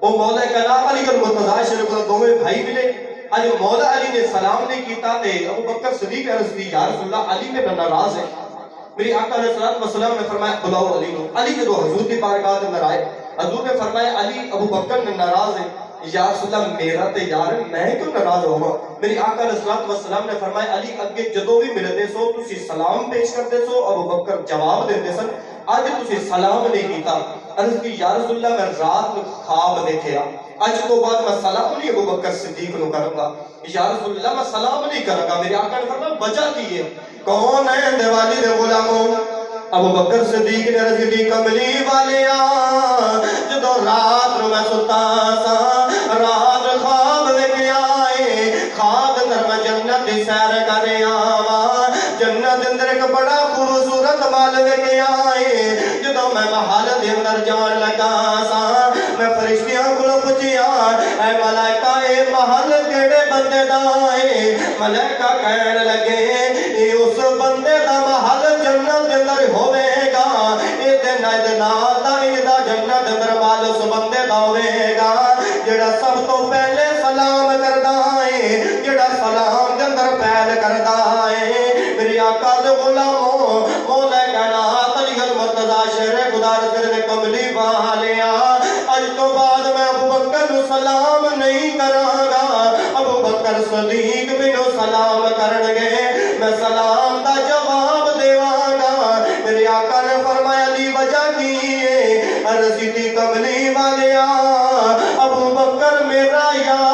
وہ مولا کلام علی گل مرتضی شریف کو دوویں بھائی ملے اج مولا علی نے سلام نہیں کیتا تے ابو بکر صدیق عرض کی یا رسول اللہ علی میں ناراض ہے. میری آقا علیہ الصلوۃ والسلام نے فرمایا بلاؤ علی کو. علی جب حضور کی بارگاہ اندر آئے حضور نے فرمایا علی ابو بکر نے ناراض ہے. یا رسول اللہ میرا تے یار میں کیوں ناراض ہوا. میری آقا علیہ الصلوۃ والسلام نے فرمایا علی اگے جدوں بھی ملدے سو تسی سلام پیش کرتے سو ابو بکر جواب دیندے سن. اج تسی سلام نہیں کیتا. عرض کی یا رسول اللہ میں رات خواب دیکھیا اج تو بعد میں سلام نہیں ابو بکر صدیق نو کروں گا. یا رسول اللہ میں سلام نہیں کروں گا. میرے آقا نے فرمایا وجہ کی ہے. کون ہے دیوالی دے غلاموں ابو بکر صدیق نے عرض کی کملی والیا جدو رات نو میں ستا سا رات خواب ویکھیا اے خواب اندر میں جنت دی سیر کر آواں جنت اندر ایک بڑا خوبصورت محل ویکھیا اے جدو میں محل دے اندر جان لگا سا میں فرشتیاں کولوں پوچھیا اے ملائکہ اے محل کیڑے بندے دا اے. ملائکہ کہن لگے اے اس بندے دا محل جنت دے اندر ہوے گا. اے تے نال دا ایندا جنت دے اندر محل اس بندے دا ہوے گا جڑا سب تو پہلے سلام کردا اے جڑا سلام دے اندر پہل کردا اے. میرے آقا دے غلاموں مولا کائنات علی گل مرتضی شیر خدا رسول کملی والیا اج تو بعد میں ابو بکر نو سلام نہیں کراں گا. ابو بکر صدیق مینوں سلام کرن گے میں سلام دا جواب دیواں گا. میرے آقا نے فرمایا دی وجہ کی ہے. عرض کی کملی والیا ابو بکر میرا یار